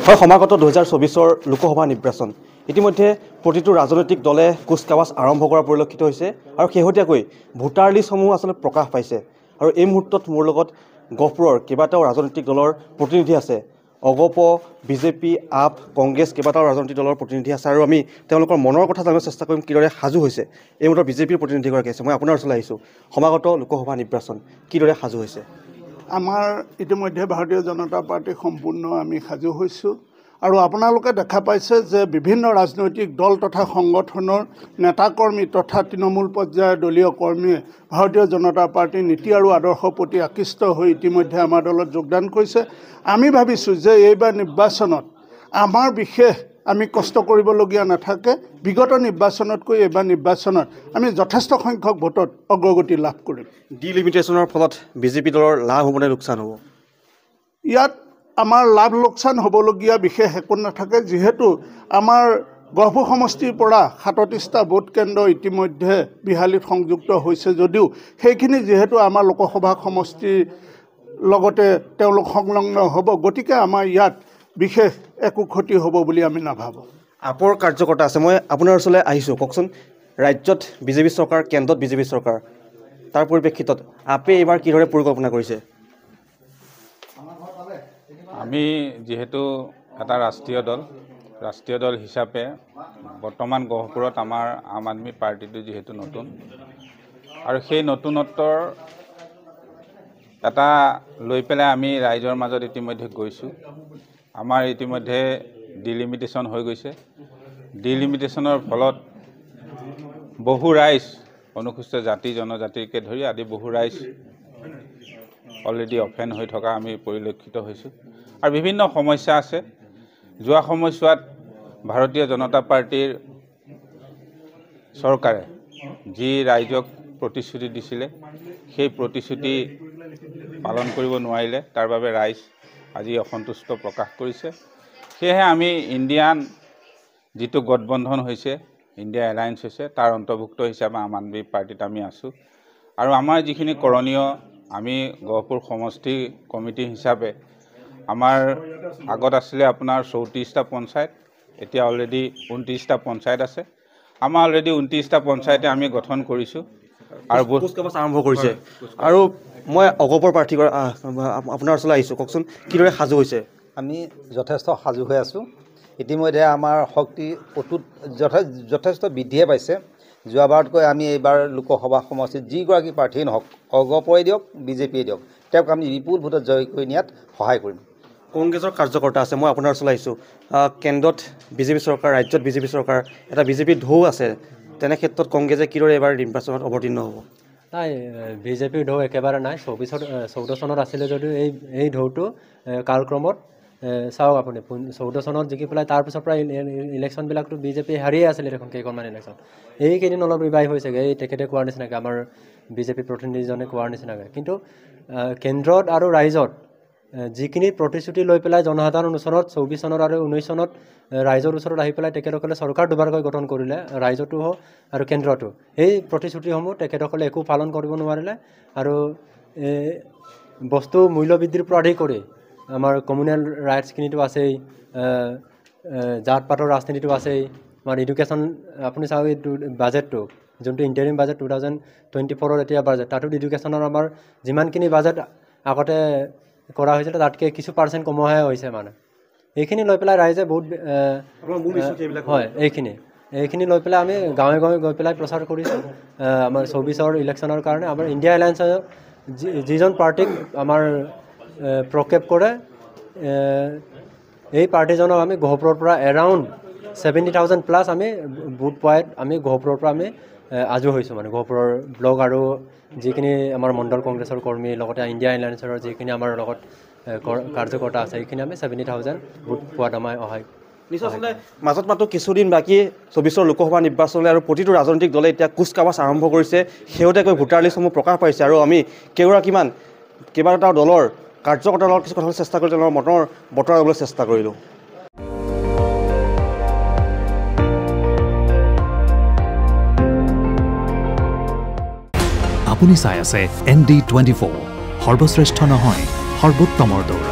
হয় সমাগত 2024 লোকসভা নিৰ্বাচন ইতিমধ্যে প্ৰতিটো ৰাজনৈতিক দলে কুচকাৱাজ আৰম্ভ কৰা পৰিলক্ষিত হৈছে আৰু শেহতীয়াকৈ ভোটাৰ লিষ্টসমূহ আসলে প্ৰকাশ পাইছে আৰু এই মুহূৰ্তত মোৰ লগত গহপুৰৰ কেইবাটাও ৰাজনৈতিক দলৰ প্ৰতিনিধি আছে অগপ বিজেপি আপ কংগ্ৰেছ কেইবাটাও ৰাজনৈতিক দলৰ প্ৰতিনিধি আছে আৰু আমি তেওঁলোকৰ মনৰ কথা জানিব চেষ্টা কৰিম কিদৰে সাজু হৈছে এই মুহূৰ্তত বিজেপিৰ প্ৰতিনিধিগৰাকী আছে মই আপোনাৰ ওচৰলৈ আহিছোঁ সমাগত লোকসভা নিৰ্বাচন কিদৰে সাজু হৈছে আমাৰ ইতিমধ্যে ভাৰতীয় জনতা পাৰ্টি সম্পূৰ্ণ আমি সাজু হৈছোঁ আৰু আপোনালোকে দেখা পাইছে যে বিভিন্ন ৰাজনৈতিক দল তথা সংগঠনৰ নেতাকৰ্মী তথা তৃণমূল পৰ্যায়ৰ দলীয় কৰ্মীয়ে ভাৰতীয় জনতা পাৰ্টিৰ নীতি আৰু আদৰ্শৰ প্ৰতি আকৃষ্ট হৈ ইতিমধ্যে আমাৰ দলত যোগদান কৰিছে আমি ভাবিছোঁ যে এইবাৰ নিৰ্বাচনত আমাৰ বিশেষ আমি কষ্ট কৰিবলগীয়া নাথাকে বিগত নিৰ্বাচনতকৈ এইবাৰ নিৰ্বাচনত আমি যথেষ্ট সংখ্যক ভোটত অগ্ৰগতি লাভ কৰিম ডিলিমিটেশ্যনৰ ফলত বিজেপি দলৰ লাভ হ'ব নে লোকচান হ'ব ইয়াত আমাৰ লাভ লোকচান হ'বলগীয়া বিশেষ একো নাথাকে যিহেতু আমাৰ গহপুৰ সমষ্টিৰ পৰা 37টা ভোট কেন্দ্ৰ ইতিমধ্যে বিহালীত সংযুক্ত হৈছে যদিও সেইখিনি যিহেতু আমাৰ লোকসভা সমষ্টিৰ লগতে তেওঁলোক সংলগ্ন হ'ব গতিকে আমাৰ ইয়াত বিশেষ একো ক্ষতি হ'ব বুলি আমি নাভাবোঁ আপৰ কাৰ্যকৰ্তা আছে মই আপোনাৰ ওচৰলৈ আহিছোঁ কওকচোন ৰাজ্যত বিজেপি চৰকাৰ কেন্দ্ৰত বিজেপি চৰকাৰ তাৰ পৰিপ্ৰেক্ষিতত আপে এইবাৰ কিদৰে পৰিকল্পনা কৰিছে আমি যেহেতু এটা ৰাষ্ট্ৰীয় দল হিচাপে বৰ্তমান গহপুৰত আমাৰ আম আদমি পাৰ্টিটো যেহেতু নতুন আৰু সেই নতুনত্বৰ এটা লৈ পেলাই আমি ৰাইজৰ মাজত ইতিমধ্যে গৈছোঁ আমাৰ ইতিমধ্যে ডিলিমিটেশ্যন হৈ গৈছে ডিলিমিটেশ্যনৰ ফলত বহু ৰাইজ অনুসূচিত জাতি জনজাতিকে ধৰি আদি বহু ৰাইজ অলৰেডি অফেন হৈ থকা আমি পৰিলক্ষিত হৈছোঁ আৰু বিভিন্ন সমস্যা আছে যোৱা সময়ছোৱাত ভাৰতীয় জনতা পাৰ্টিৰ চৰকাৰে যি ৰাইজক প্ৰতিশ্ৰুতি দিছিলে সেই প্ৰতিশ্ৰুতি পালন কৰিব নোৱাৰিলে তাৰ বাবে ৰাইজ আজি অসন্তুষ্ট প্ৰকাশ কৰিছে সেয়েহে আমি ইণ্ডিয়ান যিটো গঠবন্ধন হৈছে ইণ্ডিয়া এলায়েন্স হৈছে তাৰ অন্তৰ্ভুক্ত হিচাপে আম আদমি পাৰ্টিত আমি আছোঁ আৰু আমাৰ যিখিনি কৰণীয় আমি গহপুৰ সমষ্টি কমিটি হিচাপে আমাৰ আগত আছিলে আপোনাৰ 34টা পঞ্চায়ত এতিয়া অলৰেডি 29টা পঞ্চায়ত আছে আমাৰ অলৰেডি 29টা পঞ্চায়তে আমি গঠন কৰিছোঁ আৰু কুচকাৱাজ আৰম্ভ কৰিছে আৰু মই অগপৰ প্ৰাৰ্থী আপোনাৰ ওচৰলৈ আহিছোঁ কওকচোন কিদৰে সাজু হৈছে আমি যথেষ্ট সাজু হৈ আছোঁ ইতিমধ্যে আমাৰ শক্তি অটুট যথেষ্ট বৃদ্ধিয়ে পাইছে যোৱাবাৰতকৈ আমি এইবাৰ লোকসভা সমষ্টিত যিগৰাকী প্ৰাৰ্থীয়ে নহওক অগপই দিয়ক বিজেপিয়ে দিয়ক তেওঁক আমি বিপুল ভোটত জয় কৰি নিয়াত সহায় কৰিম কংগ্ৰেছৰ কাৰ্যকৰ্তা আছে মই আপোনাৰ ওচৰলৈ আহিছোঁ কেন্দ্ৰত বিজেপি চৰকাৰ ৰাজ্যত বিজেপি চৰকাৰ এটা বিজেপিৰ ঢৌ আছে তেনে ক্ষেত্ৰত কংগ্ৰেছে কিদৰে এইবাৰ নিৰ্বাচনত অৱতীৰ্ণ হ'ব নাই বিজেপিৰ ঢৌ একেবাৰে নাই 14 চনত আছিলে যদিও এই ঢৌটো কালক্ৰমত চাওক আপুনি 14 চনত জিকি পেলাই তাৰপিছৰ পৰা ইলেকশ্যনবিলাকতো বিজেপি হাৰিয়ে আছিলে দেখোন কেইখনমান ইলেকশ্যন এইকেইদিন অলপ ৰিভাইভ হৈছেগৈ এই তেখেতে কোৱাৰ নিচিনাকৈ আমাৰ বিজেপি প্ৰতিনিধিজনে কোৱাৰ নিচিনাকৈ কিন্তু কেন্দ্ৰত আৰু ৰাইজত যিখিনি প্ৰতিশ্ৰুতি লৈ পেলাই জনসাধাৰণৰ ওচৰত 24 চনত আৰু 19 চনত ৰাইজৰ ওচৰত আহি পেলাই তেখেতসকলে চৰকাৰ দুবাৰকৈ গঠন কৰিলে ৰাইজতো হওক আৰু কেন্দ্ৰতো এই প্ৰতিশ্ৰুতিসমূহ তেখেতসকলে একো পালন কৰিব নোৱাৰিলে আৰু বস্তু মূল্য বৃদ্ধিৰ পৰা আদি কৰি আমাৰ কমিউনেল ৰাইটছখিনিতো আছেই জাত পাতৰ ৰাজনীতিটো আছেই আমাৰ এডুকেশ্যন আপুনি চাওক এই বাজেটটো যোনটো ইণ্টাৰিম বাজেট 2024ৰ এতিয়া বাজেট তাতো এডুকেশ্যনৰ আমাৰ যিমানখিনি বাজেট আগতে কৰা হৈছিলে তাতকৈ কিছু পাৰ্চেণ্ট কমোৱাহে হৈছে মানে এইখিনি লৈ পেলাই ৰাইজে বহুত হয় এইখিনি লৈ পেলাই আমি গাঁৱে গাঁৱে গৈ পেলাই প্ৰচাৰ কৰিছোঁ আমাৰ 24ৰ ইলেকশ্যনৰ কাৰণে আমাৰ ইণ্ডিয়া এলায়েন্সৰ যিজন পাৰ্টিক আমাৰ প্ৰক্ষেপ কৰে এই পাৰ্টিজনক আমি গহপুৰৰ পৰা এৰাউণ্ড 70,000 প্লাছ আমি ভোট পোৱাত আমি গহপুৰৰ পৰা আমি আজু হৈছোঁ মানে গহপুৰৰ ব্লক আৰু যিখিনি আমাৰ মণ্ডল কংগ্ৰেছৰ কৰ্মী লগতে ইণ্ডিয়া এলায়েন্সৰ যিখিনি আমাৰ লগত কাৰ্যকৰ্তা আছে এইখিনি আমি 70,000 ভোট পোৱাত আমাৰ সহায় নিশ্চয় আচলতে মাজত মাত্ৰ কিছুদিন বাকী 24ৰ লোকসভা নিৰ্বাচনলৈ আৰু প্ৰতিটো ৰাজনৈতিক দলে এতিয়া কুচকাৱাজ আৰম্ভ কৰিছে শেহতীয়াকৈ ভোটাৰ লিষ্টসমূহ প্ৰকাশ পাইছে আৰু আমি কেইবাটাও দলৰ কাৰ্যকৰ্তাৰ লগত কিছু কথা চেষ্টা কৰি তেওঁলোকৰ মনৰ বতৰা ল'বলৈ চেষ্টা কৰিলোঁ আপুনি চাই আছে ND24 সৰ্বশ্ৰেষ্ঠ নহয় সৰ্বোত্তমৰ দৌৰ